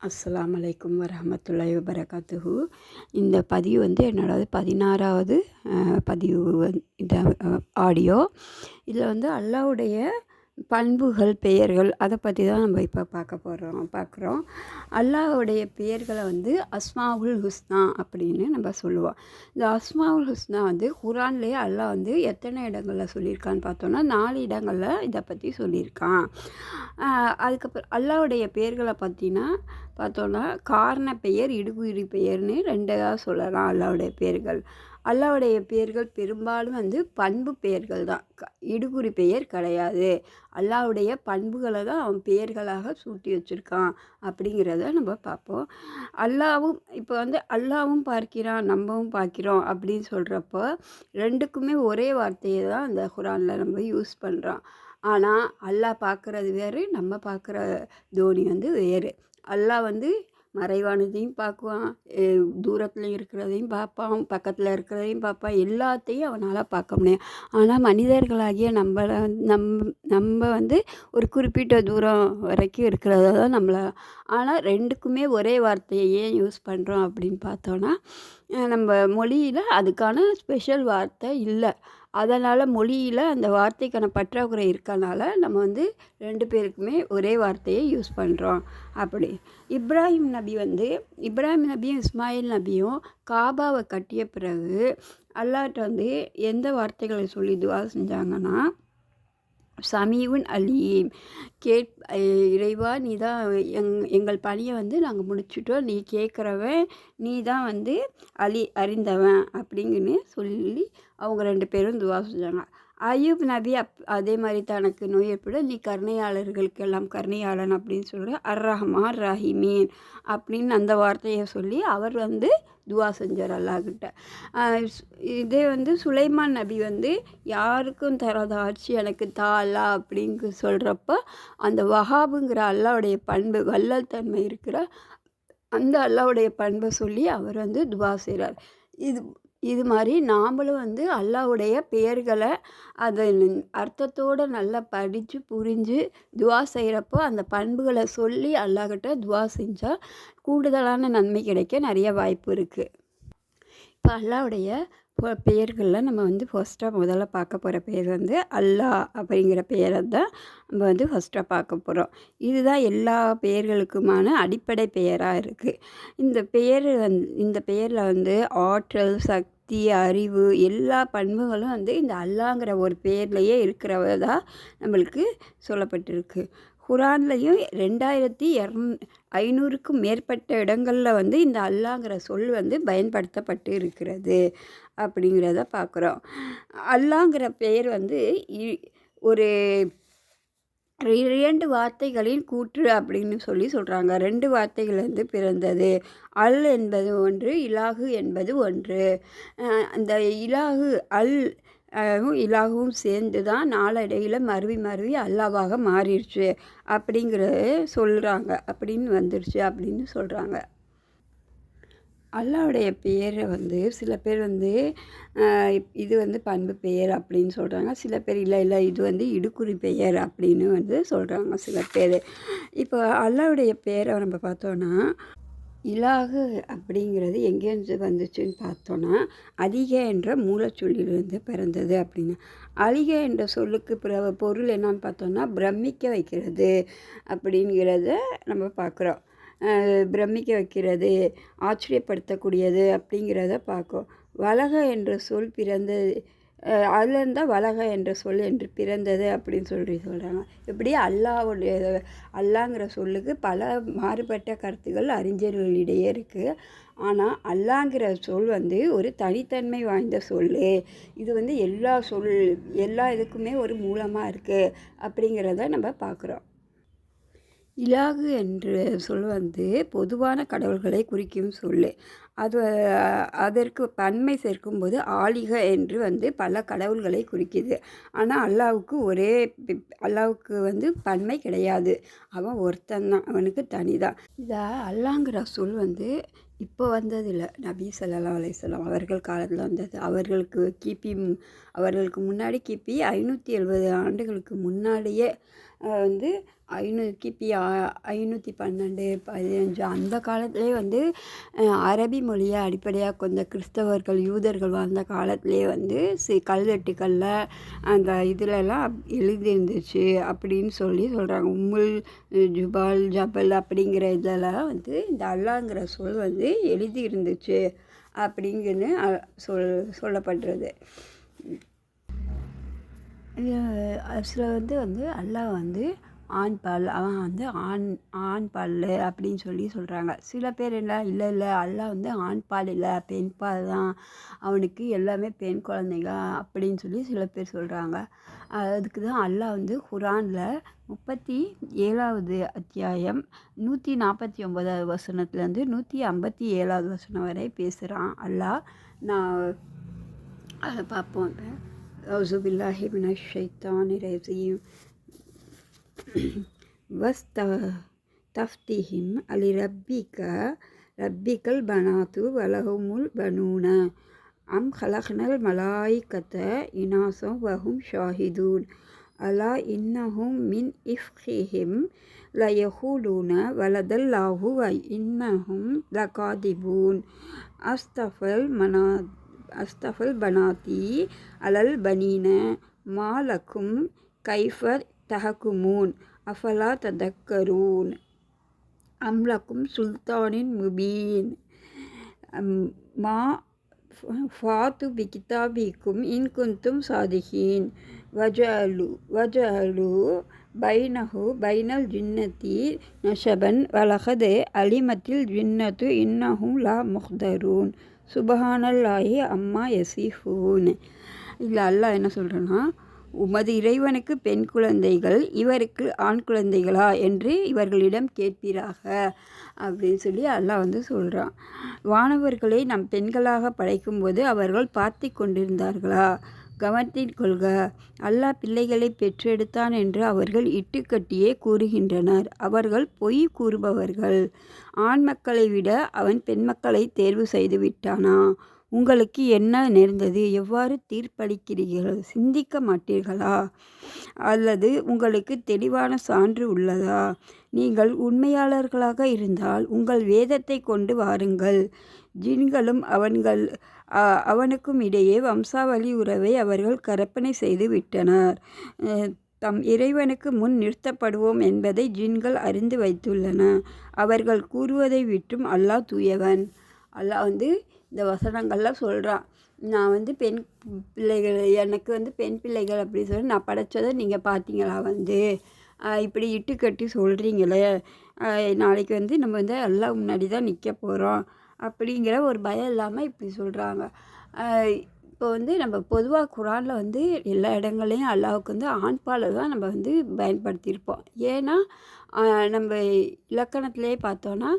அஸ்ஸலாமு அலைக்கும் வரஹ்மத்துல்லாஹி வபரகாத்துஹு. இந்த பதிவு வந்து என்னோடது 16வது பதிவு இந்த ஆடியோ. இதில் வந்து அல்லாஹ்வுடைய பண்புகள், பெயர்கள் அதை பற்றி தான் நம்ம இப்போ பார்க்குறோம். அல்லாஹ்வுடைய பெயர்களை வந்து அஸ்மாவுல் ஹுஸ்னா அப்படின்னு நம்ம சொல்லுவோம். இந்த அஸ்மாவுல் ஹுஸ்னா வந்து குர்ஆன்லேயே அல்லாஹ் வந்து எத்தனை இடங்களில் சொல்லியிருக்கான்னு பார்த்தோன்னா 4 இடங்களில் இதை பற்றி சொல்லியிருக்கான். அதுக்கப்புறம் அல்லாஹ்வுடைய பெயர்களை பார்த்தோன்னா காரண பெயர், இடுகுறி பெயர்னு 2ஆக சொல்லலாம். அல்லாஹ்வுடைய பெயர்கள் பெரும்பாலும் வந்து பண்பு பெயர்கள் தான், இடுகுறி பெயர் கிடையாது. அல்லாஹ்வுடைய பண்புகளை தான் அவன் பெயர்களாக சூட்டி வச்சுருக்கான் அப்படிங்கிறத நம்ம பார்ப்போம். இப்போ வந்து அல்லாவும் பார்க்கிறான், நம்மவும் பார்க்கிறோம் அப்படின்னு சொல்கிறப்போ 2க்குமே ஒரே வார்த்தையை தான் அந்த குர்ஆனில் நம்ம யூஸ் பண்ணுறோம். ஆனால் அல்லாஹ் பார்க்குறது வேறு, நம்ம பார்க்குற தோனி வந்து வேறு. அல்லாஹ் வந்து மறைவானதையும் பார்க்குவான், தூரத்தில் இருக்கிறதையும் பார்ப்பான், பக்கத்தில் இருக்கிறதையும் பார்ப்பான், எல்லாத்தையும் அவனால் பார்க்க முடியும். ஆனால் மனிதர்களாகிய நம்ம வந்து ஒரு குறிப்பிட்ட தூரம் வரைக்கும் இருக்கிறத தான் ஆனால் 2க்குமே ஒரே வார்த்தையை ஏன் யூஸ் பண்ணுறோம் அப்படின்னு பார்த்தோன்னா, நம்ம மொழியில் அதுக்கான ஸ்பெஷல் வார்த்தை இல்லை. அதனால் மொழியில் அந்த வார்த்தைக்கான பற்றாக்குறை இருக்கனால நம்ம வந்து 2 பேருக்குமே ஒரே வார்த்தையை யூஸ் பண்ணுறோம். அப்படி இப்ராஹிம் நபியும் இஸ்மாயில் நபியும் காபாவை கட்டிய பிறகு அல்லாஹ்ட்ட வந்து எந்த வார்த்தைகளை சொல்லி துஆ செஞ்சாங்கன்னா, சமீவுன் அலீம், இறைவா நீ தான் எங்கள் பணியை வந்து நாங்கள் முடிச்சுட்டோம், நீ கேட்குறவன், நீ தான் வந்து அறிந்தவன் அப்படிங்கன்னு சொல்லி அவங்க 2 பேரும் துவா செஞ்சாங்க. அய்யூப் நபி அதே மாதிரி தனக்கு நோய் ஏற்பட, நீ கருணையாளர்களுக்கெல்லாம் கருணையாளன் அப்படின்னு சொல்கிற ரஹ்மான் ரஹீமீன் அப்படின்னு அந்த வார்த்தையை சொல்லி அவர் வந்து துவா செஞ்சார் அல்லாஹ்கிட்ட. இதே வந்து சுலைமான் நபி வந்து யாருக்கும் தராத ஆட்சி எனக்கு தா அல்லாஹ் அப்படின்னு சொல்கிறப்ப அந்த வஹாபுங்கிற அல்லாஹ்வுடைய பண்பு, வள்ளல் தன்மை இருக்கிற அந்த அல்லாஹ்வுடைய பண்பை சொல்லி அவர் வந்து துவா செய்கிறார். இது மாதிரி நாமளும் வந்து அல்லாஹ்வுடைய பெயர்களை அதன் அர்த்தத்தோடு நல்லா படித்து புரிஞ்சு துவா செய்கிறப்போ அந்த பண்புகளை சொல்லி அல்லாஹ்கிட்ட துவா செஞ்சால் கூடுதலான நன்மை கிடைக்க நிறைய வாய்ப்பு இருக்குது. இப்போ அல்லாஹ்வுடைய பெயர்களில் நம்ம வந்து முதல்ல பார்க்க போகிற பெயர் வந்து அல்லாஹ் அப்படிங்கிற பெயரை தான் நம்ம வந்து ஃபஸ்ட்டாக பார்க்க போகிறோம். இதுதான் எல்லா பெயர்களுக்குமான அடிப்படை பெயராக இருக்குது. இந்த பெயரில் வந்து ஆற்றல், சக்தி, அறிவு எல்லா பண்புகளும் வந்து இந்த அல்லாங்கிற ஒரு பெயர்லையே இருக்கிறதா நம்மளுக்கு சொல்லப்பட்டிருக்கு. குர்ஆன்லேயும் 2500க்கும் மேற்பட்ட இடங்களில் வந்து இந்த அல்லாங்கிற சொல் வந்து பயன்படுத்தப்பட்டு இருக்கிறது அப்படிங்கிறத பார்க்குறோம். அல்லாங்கிற பெயர் வந்து ஒரு 2 வார்த்தைகளின் கூற்று அப்படின்னு சொல்கிறாங்க. 2 வார்த்தைகளிலிருந்து பிறந்தது. அல் என்பது ஒன்று, இலாகு என்பது ஒன்று. அந்த இலாகவும் சேர்ந்து தான் நாளடைவில் மருவி அல்லாவாக மாறிடுச்சு அப்படின்னு வந்துடுச்சு அப்படின்னு சொல்கிறாங்க. அல்லாஹ்வுடைய பெயரை வந்து சில பேர் வந்து இது வந்து பண்பு பெயர் அப்படின்னு சொல்கிறாங்க. சில பேர் இல்லை இது வந்து இடுகுறி பெயர் அப்படின்னு வந்து சொல்கிறாங்க சில பேர். இப்போ அல்லாஹ்வுடைய பெயரை நம்ம பார்த்தோன்னா, இலாகு அப்படிங்கிறது எங்கேருந்து வந்துச்சுன்னு பார்த்தோன்னா, அதிக என்ற மூலச்சொல்லிலிருந்து பிறந்தது அப்படின்னு. அலிக என்ற சொல்லுக்கு பொருள் என்னன்னு பார்த்தோன்னா, பிரமிக்க வைக்கிறது அப்படிங்கிறத நம்ம பார்க்குறோம். பிரமிக்க வைக்கிறது, ஆச்சரியப்படுத்தக்கூடியது அப்படிங்கிறத பார்க்கும். வலக என்ற சொல் பிறந்தது, அதுலேருந்து தான் வலக என்ற சொல் என்று பிறந்தது அப்படின்னு சொல்கிறாங்க. இப்படி அல்லாங்கிற சொல்லுக்கு பல மாறுபட்ட கருத்துக்கள் அறிஞர்களிடையே இருக்குது. ஆனால் அல்லாங்கிற சொல் வந்து ஒரு தனித்தன்மை வாய்ந்த சொல். இது வந்து எல்லா இதுக்குமே ஒரு மூலமாக இருக்குது அப்படிங்கிறத நம்ம பார்க்குறோம். இலாகு என்ற சொல் வந்து பொதுவான கடவுள்களை குறிக்கும் சொல். அதற்கு பன்மை சேர்க்கும்போது ஆலிக என்று வந்து பல கடவுள்களை குறிக்குது. ஆனால் அல்லாஹ்வுக்கு வந்து பன்மை கிடையாது. அவன் ஒருத்தன் தான், அவனுக்கு தனிதான். இந்த அல்லாங்கிற சொல் வந்து இப்போ வந்ததில்லை. நபி ஸல்லல்லாஹு அலைஹி வஸல்லம் அவர்கள் காலத்தில் வந்தது. அவர்களுக்கு முன்னாடி கிபி 570 ஆண்டுகளுக்கு முன்னாடியே வந்து கிபி 512, 15 அந்த காலத்திலே வந்து அரபி மொழியை அடிப்படையாக கொண்ட கிறிஸ்தவர்கள், யூதர்கள் வாழ்ந்த காலத்திலே வந்து கல்வெட்டுக்களில் அந்த இதிலெல்லாம் எழுதியிருந்துச்சு அப்படின்னு சொல்கிறாங்க. உம்முல் ஜபல் அப்படிங்கிற இதெல்லாம் வந்து இந்த அல்லாங்கிற சொல் வந்து எழுதியிருந்துச்சு அப்படிங்கன்னு சொல்லப்படுறது. அதில் வந்து அல்லாஹ் வந்து ஆண் பால், அவன் வந்து ஆண் பால் அப்படின்னு சொல்கிறாங்க. சில பேர் இல்லை அல்லாஹ் வந்து ஆண் பால் இல்லை, பெண் பால் தான், அவனுக்கு எல்லாமே பெண் குழந்தைங்க அப்படின்னு சில பேர் சொல்கிறாங்க. அதுக்கு தான் அல்லாஹ் வந்து குரானில் 37வது அத்தியாயம் 149வது வசனத்துலேருந்து 157வது வசனம் வரை பேசுகிறான் அல்லாஹ். நான் அதை பார்ப்போம். அவுஸுபில்லாஹி மினஷ் ஷைத்தானிர் ரஜீம். வஸ்தஃப்திஹிம் அலி ரப்பிக்கல் பனாத்து வலஹுமுல் பனூன அம் ஹலக்னல் மலாயிகத இனாசம் வஹும் ஷாஹிதூன் அலா இன்னஹும் மின் இஃப்கிஹிம் லயஹூலூன வலதல்லாஹு வ இன்னஹும் லகாதிபூன் அஸ்தஃபல் பனாத்தி அலல் பனீன மாலக்கும் கைஃபர் தஹக்குமூன் அஃபலா ததக்கரூன் அம்லக்கும் சுல்தானின் முபீன் மா ஃபாத்து பிகிதாபிக்கும் இன்குந்தும் சாதிஹீன் வஜஅலு பைனஹு பைனல் ஜின்னதி நஷபன் வலகது அலிமத்தில் ஜின்னத்து இன்னஹும் லா முஹ்தரூன் சுபஹானல்லாஹி அம்மா யசிஃபூன். இதில் அல்லாஹ் என்ன சொல்கிறேன்னா, உமது இறைவனுக்கு பெண் குழந்தைகள், இவருக்கு ஆண் குழந்தைகளா என்று இவர்களிடம் கேட்பீராக அப்படின்னு அல்லாஹ் வந்து சொல்கிறான். வானவர்களை நம் பெண்களாக படைக்கும்போது அவர்கள் பார்த்து கொண்டிருந்தார்களா? கவனத்தில் கொள்க, அல்லாஹ் பிள்ளைகளை பெற்றெடுத்தான் என்று அவர்கள் இட்டுக்கட்டியே கூறுகின்றனர். அவர்கள் பொய் கூறுபவர்கள். ஆண் மக்களை விட அவன் பெண் மக்களை தேர்வு செய்து விட்டானா? உங்களுக்கு என்ன நேர்ந்தது? எவ்வாறு தீர்ப்பளிக்கிறீர்கள்? சிந்திக்க மாட்டீர்களா? அல்லது உங்களுக்கு தெளிவான சான்று உள்ளதா? நீங்கள் உண்மையாளர்களாக இருந்தால் உங்கள் வேதத்தை கொண்டு வாருங்கள். ஜின்களும் அவனுக்கும் இடையே வம்சாவளி உறவை அவர்கள் கற்பனை செய்து விட்டனர். தம் இறைவனுக்கு முன் நிறுத்தப்படுவோம் என்பதை ஜின்கள் அறிந்து வைத்துள்ளன. அவர்கள் கூறுவதை விட்டும் அல்லாஹ் தூயவன். அல்லாஹ் வந்து இந்த வசனங்கள்லாம் சொல்கிறான். நான் வந்து பெண் பிள்ளைகள், எனக்கு வந்து பெண் பிள்ளைகள் அப்படி சொல்லி நான் படைச்சதை நீங்கள் பார்த்தீங்களா? வந்து இப்படி இட்டுக்கட்டி சொல்கிறீங்களே, நாளைக்கு வந்து நம்ம வந்து அல்லாஹ் முன்னாடி தான் நிற்க போகிறோம் அப்படிங்கிற ஒரு பயம் இல்லாமல் இப்படி சொல்கிறாங்க. இப்போ வந்து நம்ம பொதுவாக குரானில் வந்து எல்லா இடங்கள்லையும் அல்லாஹ்வுக்கு வந்து ஆண்பாலை தான் நம்ம வந்து பயன்படுத்தியிருப்போம். ஏன்னா நம்ம இலக்கணத்திலே பார்த்தோன்னா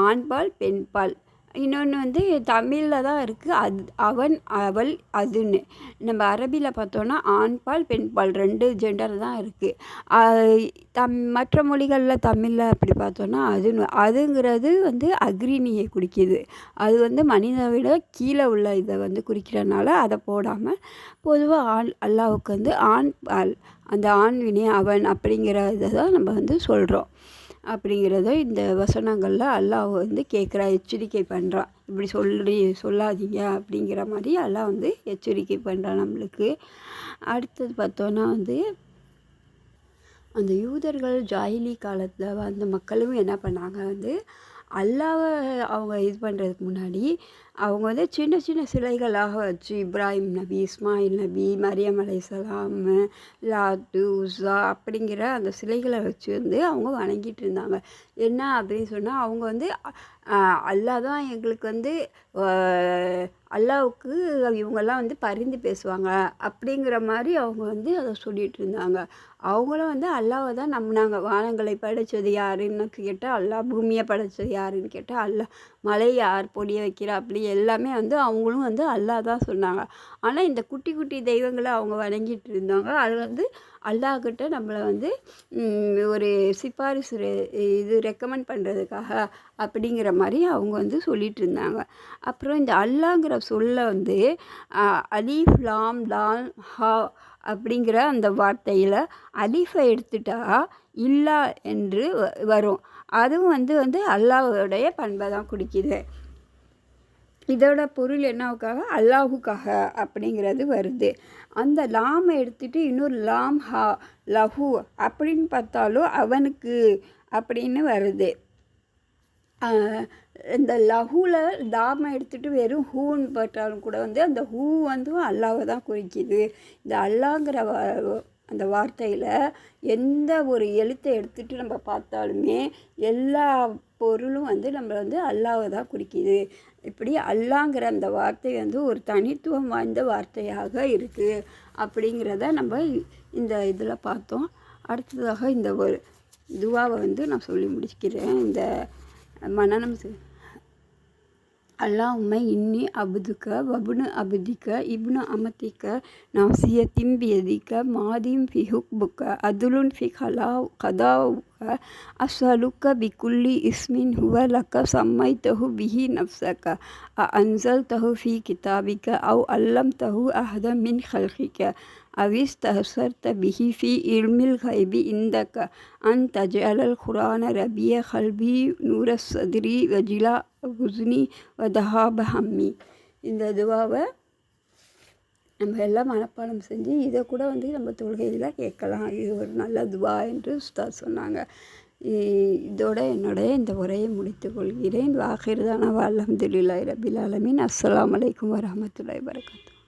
ஆண்பால் பெண்பால், இன்னொன்று வந்து தமிழில் தான் இருக்குது, அது அவன் அவள் அதுன்னு. நம்ம அரபியில் பார்த்தோன்னா ஆண்பால் பெண்பால் 2 ஜெண்டர் தான் இருக்குது. மற்ற மொழிகளில் தமிழில் அப்படி பார்த்தோன்னா அதுங்கிறது வந்து அக்ரிணியை குறிக்கிது. அது வந்து மனிதனை விட கீழே உள்ள இதை வந்து குறிக்கிறனால அதை போடாமல் பொதுவாக அல்லாஹ்வுக்கு வந்து ஆண்பால், அந்த ஆண்வினை அவன் அப்படிங்கிற இதை தான் நம்ம வந்து சொல்கிறோம். அப்படிங்கிறத இந்த வசனங்களில் அல்லாஹ் வந்து கேட்குறா, எச்சரிக்கை பண்ணுறான். இப்படி சொல்லாதீங்க அப்படிங்கிற மாதிரி அல்லாஹ் வந்து எச்சரிக்கை பண்ணுறான் நம்மளுக்கு. அடுத்தது பார்த்தோன்னா வந்து அந்த யூதர்கள் ஜாஹிலி காலத்தில் அந்த மக்களும் என்ன பண்ணாங்க, வந்து அல்லாஹ்வை அவங்க இது பண்ணுறதுக்கு முன்னாடி அவங்க வந்து சின்ன சின்ன சிலைகளாக வச்சு இப்ராஹிம் நபி, இஸ்மாயில் நபி, மரியம் அலைஹிஸ்ஸலாம், லாத்து, உஸ்ஸா அப்படிங்கிற அந்த சிலைகளை வச்சு வந்து அவங்க வணங்கிட்டு இருந்தாங்க. என்ன அப்படின்னு சொன்னால், அவங்க வந்து அல்லாஹ் தான் எங்களுக்கு வந்து அல்லாஹ்வுக்கு இவங்கெல்லாம் வந்து பரிந்து பேசுவாங்க அப்படிங்கிற மாதிரி அவங்க வந்து அதை சொல்லிகிட்டு இருந்தாங்க. அவங்களும் வந்து அல்லாஹ்வை தான் நம்பினாங்க. வானங்களை படைத்தது யாருன்னு கேட்டால் அல்லாஹ், பூமியை படைத்தது யாருன்னு கேட்டால் அல்லாஹ், மழை யார் பொழிய வைக்கிறா அப்படி எல்லாமே வந்து அவங்களும் வந்து அல்லாஹ் தான் சொன்னாங்க. ஆனால் இந்த குட்டி குட்டி தெய்வங்களை அவங்க வணங்கிட்டு இருந்தாங்க. அது வந்து அல்லாஹ்கிட்ட நம்மளை வந்து ஒரு சிபாரிசு இது ரெக்கமெண்ட் பண்ணுறதுக்காக அப்படிங்கிற மாதிரி அவங்க வந்து சொல்லிகிட்டு இருந்தாங்க. அப்புறம் இந்த அல்லாங்கிற சொல்ல வந்து அலிஃப் லாம் லாம் ஹா அப்படிங்கிற அந்த வார்த்தையில் அலிஃபை எடுத்துட்டா இல்லா என்று வரும். அதுவும் வந்து அல்லாஹ்வுடைய பண்பை தான் குறிக்குது. இதோட பொருள் என்னவுக்காக? அல்லாஹுக்காக அப்படிங்கிறது வருது. அந்த லாமை எடுத்துகிட்டு இன்னொரு லாம் ஹா லஹு அப்படின்னு பார்த்தாலும் அவனுக்கு அப்படின்னு வருது. இந்த லஹுவில் லாமை எடுத்துகிட்டு வெறும் ஹூன்னு பார்த்தாலும் கூட வந்து அந்த ஹூ வந்து அல்லாவை தான் குறிக்குது. இந்த அல்லாங்கிற அந்த வார்த்தையில் எந்த ஒரு எழுத்தை எடுத்துகிட்டு நம்ம பார்த்தாலுமே எல்லா பொருளும் வந்து நம்மளை வந்து அல்லாவை தான் குறிக்குது. இப்படி அல்லாங்கிற அந்த வார்த்தை வந்து ஒரு தனித்துவம் வாய்ந்த வார்த்தையாக இருக்குது அப்படிங்கிறத நம்ம இந்த இதில் பார்த்தோம். அடுத்ததாக இந்த ஒரு துவாவை வந்து நான் சொல்லி முடிக்கிறேன். இந்த மனனம் அல்லாஹும்ம இன்னி அபுதுக்க வபுனு அபுதிக்க இப்னு அமதிக்க நாசியத்தின் பியதிக்க மாதீம் ஃபி ஹுக்புக்க அதுலுன் ஃபி கதாவுக்க அஸ்அலுக்க பிகுல்லி இஸ்மின் ஹுவ லக்க சம்மைத்தஹு பிஹி நஃப்ஸக அன்ஸல்தஹு ஃபி கிதாபிக்க அவ் அல்லம்தஹு அஹதம் மின் ஹல்கிக்க அவிஸ்தஹ்சர்த பிஹி ஃபி இல்மில் கைபி இந்தக்க அன் தஜ்அலல் குர்ஆன ரபிய கல்பி நூர சத்ரி வஜிலா ஹுஸ்னி வதஹாப ஹம்மி. இந்த துவாவை நம்ம எல்லாம் மனப்பாடம் செஞ்சு இதை கூட வந்து நம்ம தொழுகையில் கேட்கலாம். இது ஒரு நல்ல துவா என்று உஸ்தாத் சொன்னாங்க. இதோட என்னுடைய இந்த உரையை முடித்து கொள்கிறேன். வாஹிர்தானா அல்ஹம்துலில்லாஹி ரபில் ஆலமீன். அஸ்ஸலாமு அலைக்கும் வரஹ்மத்துல்லாஹி வபரகாத்துஹு.